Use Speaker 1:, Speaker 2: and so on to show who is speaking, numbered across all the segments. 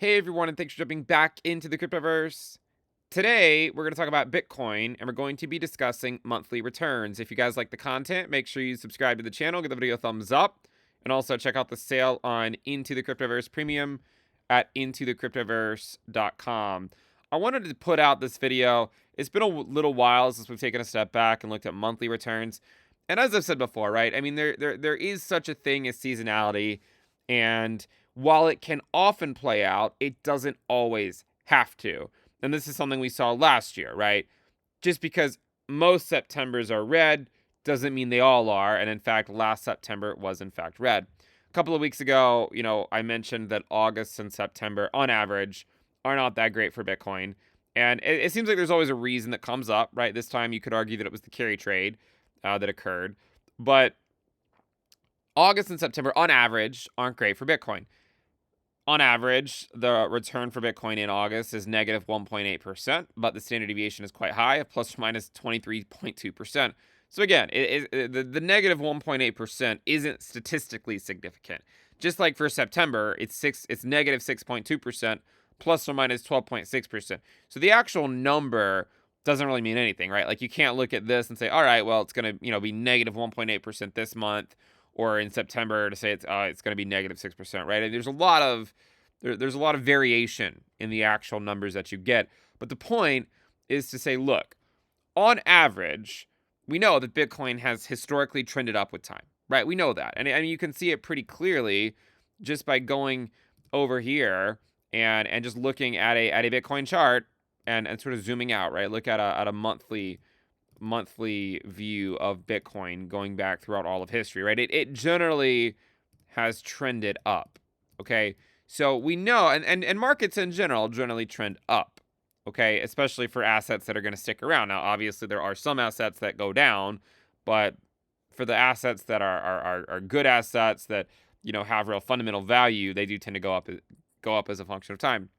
Speaker 1: Hey everyone, and thanks for jumping back into the Cryptoverse. Today, we're going to talk about Bitcoin, and we're going to be discussing monthly returns. If you guys like the content, make sure you subscribe to the channel, give the video a thumbs up, and also check out the sale on Into the Cryptoverse Premium at intothecryptoverse.com. I wanted to put out this video. It's been a little while since we've taken a step back and looked at monthly returns. And as I've said before, right? I mean, there is such a thing as seasonality, and while it can often play out, it doesn't always have to. And this is something we saw last year, right? Just because most Septembers are red doesn't mean they all are. And in fact, last September was in fact red. A couple of weeks ago, I mentioned that August and September, on average, are not that great for Bitcoin. And it seems like there's always a reason that comes up, right? This time you could argue that it was the carry trade that occurred. But August and September, on average, aren't great for Bitcoin. On average, the return for Bitcoin in August is negative 1.8%, but the standard deviation is quite high, of plus or minus 23.2%. So again, the negative 1.8% isn't statistically significant. Just like for September, it's negative 6.2%, plus or minus 12.6%. So the actual number doesn't really mean anything, right? Like you can't look at this and say, all right, well, it's going to be negative 1.8% this month, or in September to say it's going to be negative 6%, right? And there's a lot of variation in the actual numbers that you get. But the point is to say, look, on average, we know that Bitcoin has historically trended up with time, right? We know that. And you can see it pretty clearly just by going over here and just looking at a Bitcoin chart and sort of zooming out, right? Look at a monthly view of Bitcoin going back throughout all of history, right? It generally has trended up. Okay. So we know, and markets in general generally trend up. Okay. Especially for assets that are going to stick around. Now, obviously, there are some assets that go down, but for the assets that are good assets that have real fundamental value, they do tend to go up as a function of time,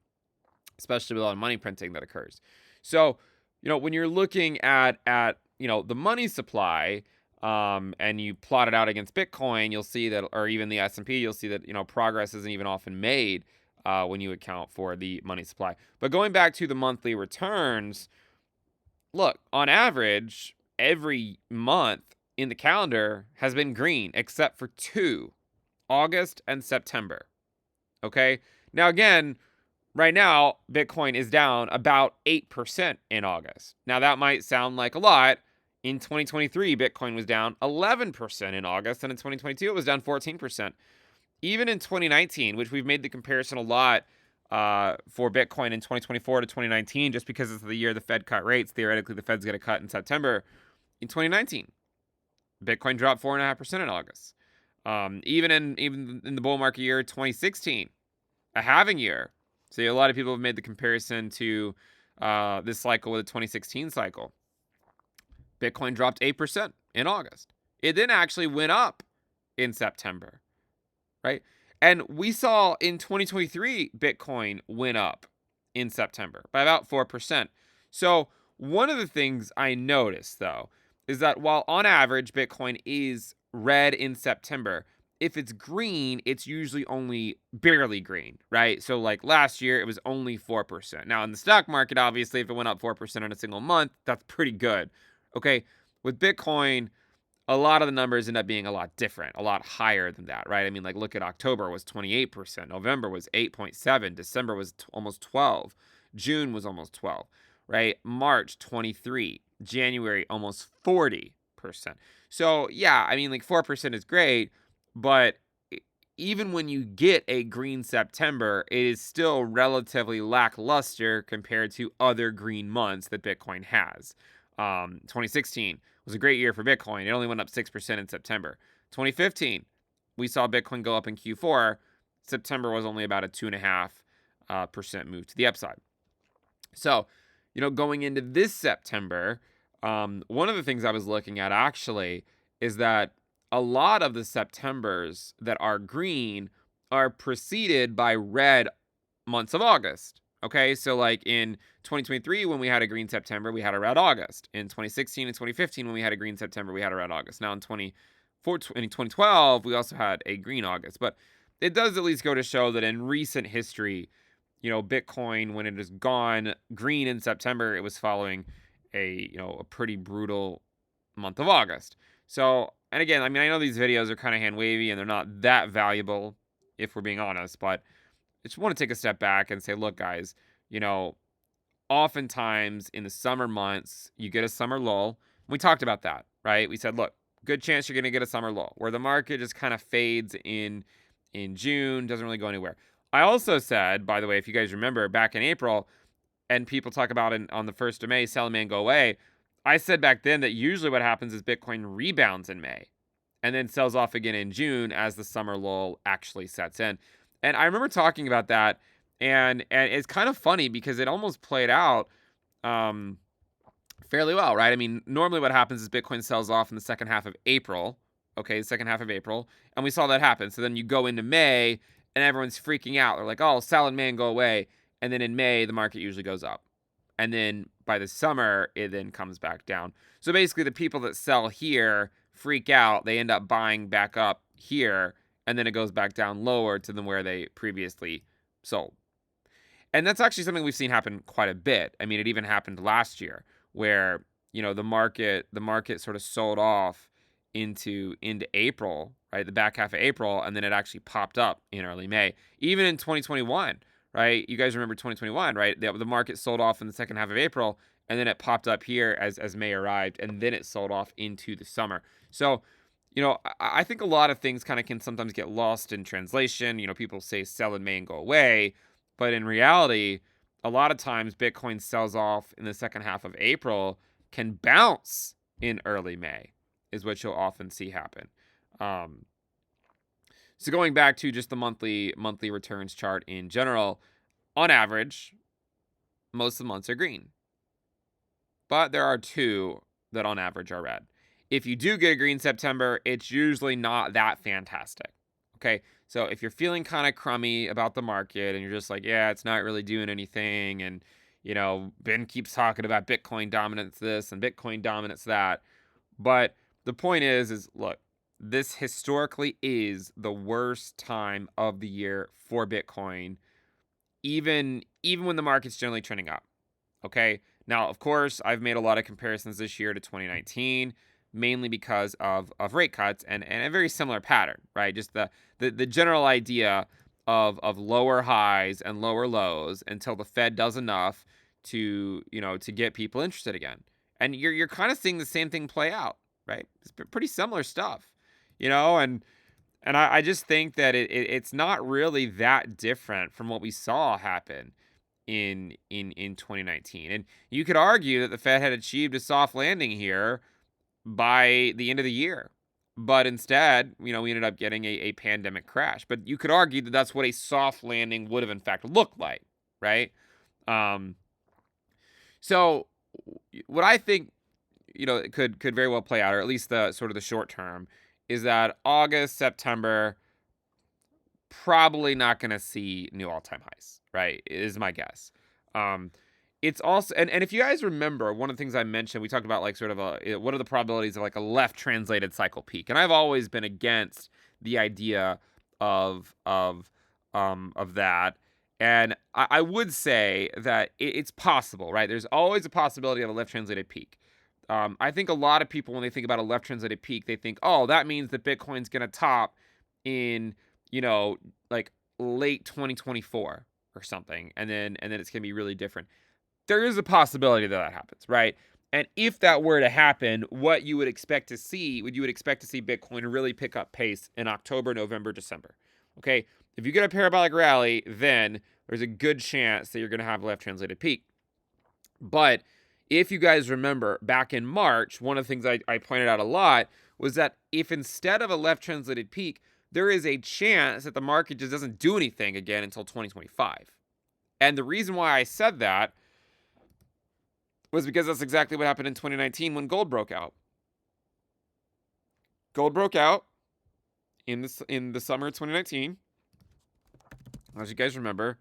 Speaker 1: especially with a lot of money printing that occurs. So, when you're looking at the money supply, and you plot it out against Bitcoin, you'll see that, or even the S&P, you'll see that progress isn't even often made when you account for the money supply. But going back to the monthly returns, look, on average, every month in the calendar has been green except for two, August and September. Okay, now again, right now, Bitcoin is down about 8% in August. Now, that might sound like a lot. In 2023, Bitcoin was down 11% in August, and in 2022, it was down 14%. Even in 2019, which we've made the comparison a lot for Bitcoin in 2024 to 2019, just because it's the year the Fed cut rates. Theoretically, the Fed's going to cut in September. In 2019, Bitcoin dropped 4.5% in August. Even in the bull market year 2016, a halving year. So a lot of people have made the comparison to this cycle with the 2016 cycle. Bitcoin dropped 8% in August. It then actually went up in September, right? And we saw in 2023, Bitcoin went up in September by about 4%. So one of the things I noticed, though, is that while on average, Bitcoin is red in September, if it's green, it's usually only barely green, right? So like last year, it was only 4%. Now in the stock market, obviously, if it went up 4% in a single month, that's pretty good. Okay. With Bitcoin, a lot of the numbers end up being a lot different, a lot higher than that, right? I mean, like look at October was 28%, November was 8.7, December was almost 12, June was almost 12, right? March 23, January almost 40%. So, yeah, I mean, like 4% is great, but even when you get a green September, it is still relatively lackluster compared to other green months that Bitcoin has. 2016 was a great year for Bitcoin. It only went up 6% in September. 2015, we saw Bitcoin go up in Q4. September was only about a 2.5% move to the upside. So, going into this September, one of the things I was looking at actually is that a lot of the Septembers that are green are preceded by red months of August. Okay, so like in 2023, when we had a green September, we had a red August. In 2016 and 2015, when we had a green September, we had a red August. Now in 2012, we also had a green August. But it does at least go to show that in recent history, Bitcoin, when it has gone green in September, it was following a pretty brutal month of August. So, and again, I mean, I know these videos are kind of hand wavy and they're not that valuable if we're being honest, but I just want to take a step back and say, look, guys, you know, oftentimes in the summer months, you get a summer lull. We talked about that, right? We said, look, good chance you're going to get a summer lull where the market just kind of fades in June, doesn't really go anywhere. I also said, by the way, if you guys remember back in April, and people talk about on the 1st of May, sell in May and go away. I said back then that usually what happens is Bitcoin rebounds in May and then sells off again in June as the summer lull actually sets in. And I remember talking about that, and it's kind of funny because it almost played out um, fairly well, right? I mean, normally what happens is Bitcoin sells off in the second half of April, okay, the second half of April, and we saw that happen. So then you go into May, and everyone's freaking out. They're like, oh, sell in May and go away. And then in May, the market usually goes up. And then by the summer, it then comes back down. So basically, the people that sell here freak out. They end up buying back up here, and then it goes back down lower to than where they previously sold. And that's actually something we've seen happen quite a bit. I mean, it even happened last year where, the market sort of sold off into April, right? The back half of April, and then it actually popped up in early May. Even in 2021, right? You guys remember 2021, right? The market sold off in the second half of April, and then it popped up here as May arrived, and then it sold off into the summer. So, I think a lot of things kind of can sometimes get lost in translation. People say sell in May and go away, but in reality, a lot of times Bitcoin sells off in the second half of April, can bounce in early May, is what you'll often see happen. Um, so going back to just the monthly returns chart in general, on average, most of the months are green, but there are two that on average are red. If you do get a green September, it's usually not that fantastic. Okay, so if you're feeling kind of crummy about the market and you're just like, yeah, it's not really doing anything, and Ben keeps talking about Bitcoin dominance this and Bitcoin dominance that, but the point is look, this historically is the worst time of the year for Bitcoin, even when the market's generally trending up. Okay. Now, of course, I've made a lot of comparisons this year to 2019, mainly because of rate cuts and a very similar pattern, right? Just the general idea of lower highs and lower lows until the Fed does enough to get people interested again. And you're kind of seeing the same thing play out, right? It's pretty similar stuff, and I just think that it's not really that different from what we saw happen in 2019. And you could argue that the Fed had achieved a soft landing here by the end of the year. But instead, we ended up getting a pandemic crash. But you could argue that that's what a soft landing would have in fact looked like, right? Um, so what I think, could very well play out, or at least the sort of the short term, is that August, September, probably not going to see new all-time highs, right? Is my guess. Um, it's also, and if you guys remember, one of the things I mentioned, we talked about like sort of what are the probabilities of like a left translated cycle peak, and I've always been against the idea of that. And I would say that it's possible, right? There's always a possibility of a left translated peak. I think a lot of people, when they think about a left translated peak, they think, oh, that means that Bitcoin's going to top in, like late 2024 or something, and then it's going to be really different. There is a possibility that happens, right? And if that were to happen, what you would expect to see, Bitcoin really pick up pace in October, November, December. Okay, if you get a parabolic rally, then there's a good chance that you're going to have a left translated peak. But if you guys remember back in March, one of the things I pointed out a lot was that if instead of a left translated peak, there is a chance that the market just doesn't do anything again until 2025. And the reason why I said that was because that's exactly what happened in 2019 when gold broke out. Gold broke out in the summer of 2019, as you guys remember.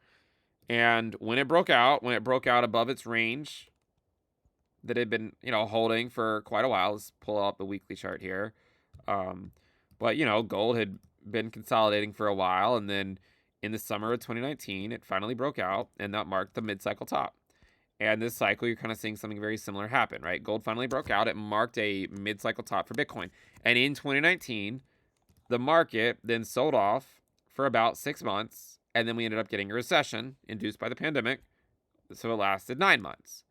Speaker 1: And when it broke out above its range that had been, holding for quite a while. Let's pull up the weekly chart here. But gold had been consolidating for a while, and then in the summer of 2019, it finally broke out, and that marked the mid-cycle top. And this cycle, you're kind of seeing something very similar happen, right? Gold finally broke out. It marked a mid-cycle top for Bitcoin. And in 2019, the market then sold off for about 6 months. And then we ended up getting a recession induced by the pandemic. So it lasted 9 months.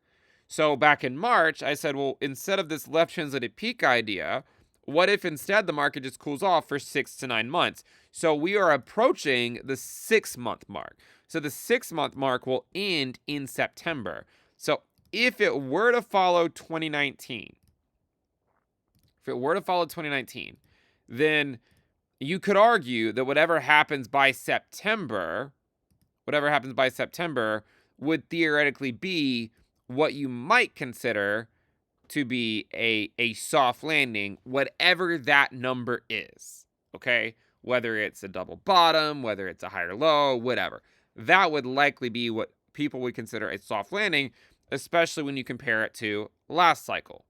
Speaker 1: So back in March, I said, well, instead of this left translated peak idea, what if instead the market just cools off for 6 to 9 months? So we are approaching the 6-month mark. So the 6-month mark will end in September. So if it were to follow 2019, then you could argue that whatever happens by September would theoretically be what you might consider to be a soft landing, whatever that number is, okay? Whether it's a double bottom, whether it's a higher low, whatever. That would likely be what people would consider a soft landing, especially when you compare it to last cycle.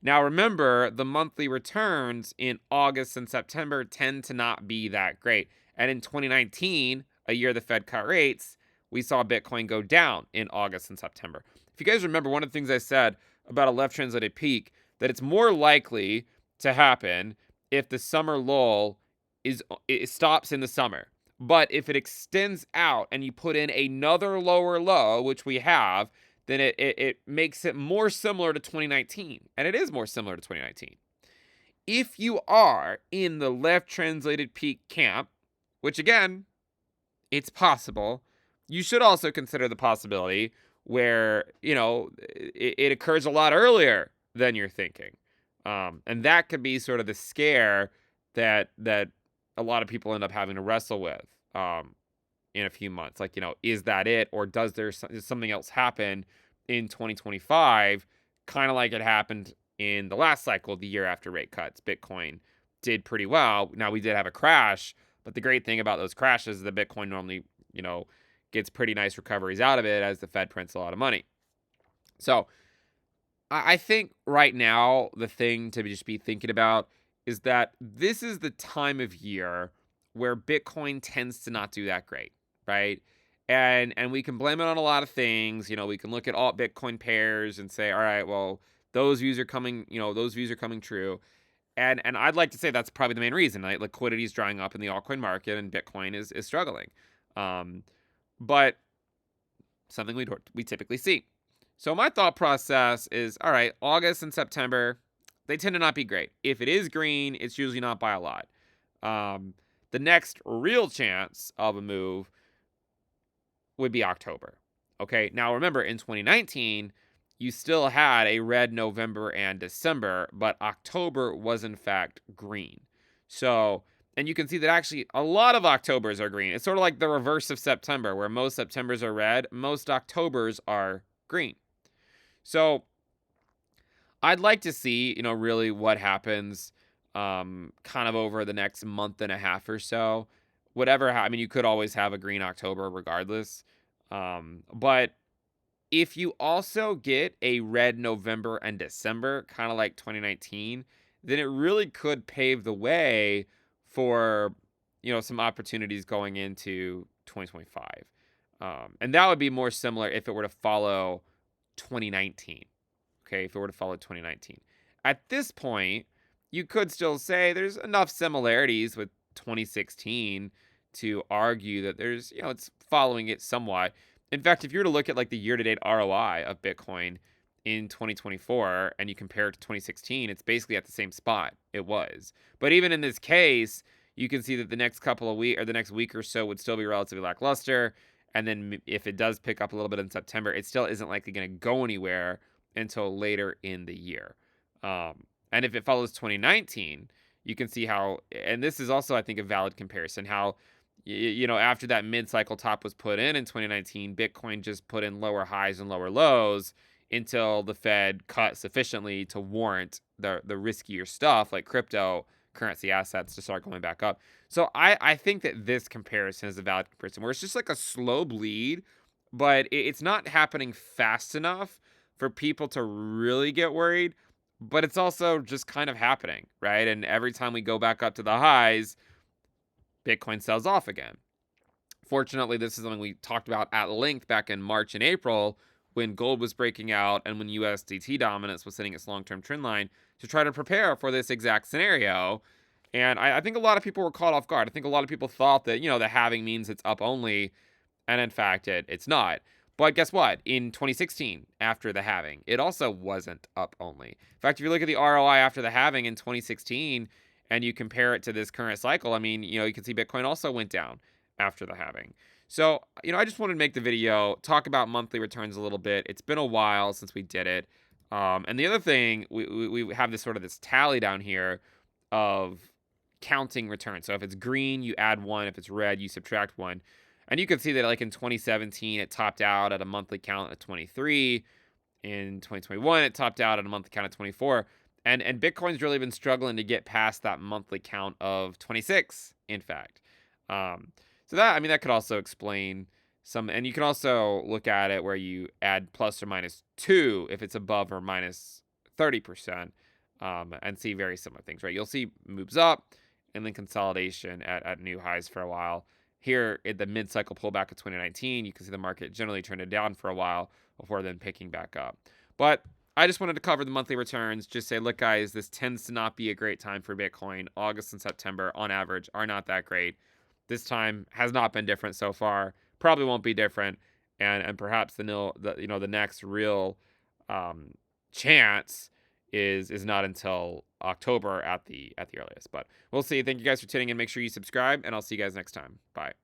Speaker 1: Now remember, the monthly returns in August and September tend to not be that great. And in 2019, a year the Fed cut rates, we saw Bitcoin go down in August and September. If you guys remember, one of the things I said about a left translated peak, that it's more likely to happen if the summer lull it stops in the summer. But if it extends out and you put in another lower low, which we have, then it makes it more similar to 2019. And it is more similar to 2019. If you are in the left translated peak camp, which again, it's possible, you should also consider the possibility where, it occurs a lot earlier than you're thinking. And that could be sort of the scare that a lot of people end up having to wrestle with in a few months. Like, is that it? Or does something else happen in 2025, kind of like it happened in the last cycle, the year after rate cuts? Bitcoin did pretty well. Now, we did have a crash, but the great thing about those crashes is that Bitcoin normally, gets pretty nice recoveries out of it as the Fed prints a lot of money. So I think right now, the thing to just be thinking about is that this is the time of year where Bitcoin tends to not do that great, right? And we can blame it on a lot of things. We can look at alt Bitcoin pairs and say, all right, well, those views are coming true. And I'd like to say that's probably the main reason, right? Liquidity is drying up in the altcoin market and Bitcoin is struggling. But something we typically see. So my thought process is, all right, August and September, they tend to not be great. If it is green, it's usually not by a lot. The next real chance of a move would be October. Okay, now remember, in 2019, you still had a red November and December, but October was in fact green. So, and you can see that actually a lot of Octobers are green. It's sort of like the reverse of September, where most Septembers are red, most Octobers are green. So I'd like to see, really what happens kind of over the next month and a half or so. You could always have a green October regardless. But if you also get a red November and December, kind of like 2019, then it really could pave the way for, some opportunities going into 2025. And that would be more similar if it were to follow 2019. Okay, if it were to follow 2019. At this point, you could still say there's enough similarities with 2016 to argue that there's, it's following it somewhat. In fact, if you were to look at like the year-to-date ROI of Bitcoin in 2024 and you compare it to 2016, it's basically at the same spot it was. But even in this case, you can see that the next couple of weeks or the next week or so would still be relatively lackluster. And then if it does pick up a little bit in September, it still isn't likely going to go anywhere until later in the year. And if it follows 2019, you can see how, and this is also, I think, a valid comparison, how, after that mid-cycle top was put in 2019, Bitcoin just put in lower highs and lower lows until the Fed cut sufficiently to warrant the riskier stuff like cryptocurrency assets to start going back up. So I think that this comparison is a valid comparison where it's just like a slow bleed, but it's not happening fast enough for people to really get worried, but it's also just kind of happening, right? And every time we go back up to the highs, Bitcoin sells off again. Fortunately, this is something we talked about at length back in March and April when gold was breaking out and when USDT dominance was setting its long-term trend line to try to prepare for this exact scenario. And I think a lot of people were caught off guard. I think a lot of people thought that, the halving means it's up only, and in fact, it's not. But guess what? In 2016, after the halving, it also wasn't up only. In fact, if you look at the ROI after the halving in 2016 and you compare it to this current cycle, I mean, you can see Bitcoin also went down after the halving. So, I just wanted to make the video, talk about monthly returns a little bit. It's been a while since we did it. And the other thing, we have this tally down here of counting returns. So if it's green, you add 1. If it's red, you subtract 1. And you can see that like in 2017, it topped out at a monthly count of 23. In 2021, it topped out at a monthly count of 24. And Bitcoin's really been struggling to get past that monthly count of 26, in fact. So that could also explain some, and you can also look at it where you add plus or minus 2 if it's above or minus 30%, and see very similar things, right? You'll see moves up and then consolidation at new highs for a while. Here at the mid-cycle pullback of 2019, you can see the market generally turned it down for a while before then picking back up. But I just wanted to cover the monthly returns. Just say, look, guys, this tends to not be a great time for Bitcoin. August and September, on average, are not that great. This time has not been different so far. Probably won't be different, and perhaps the next real chance is not until October at the earliest. But we'll see. Thank you guys for tuning in. Make sure you subscribe, and I'll see you guys next time. Bye.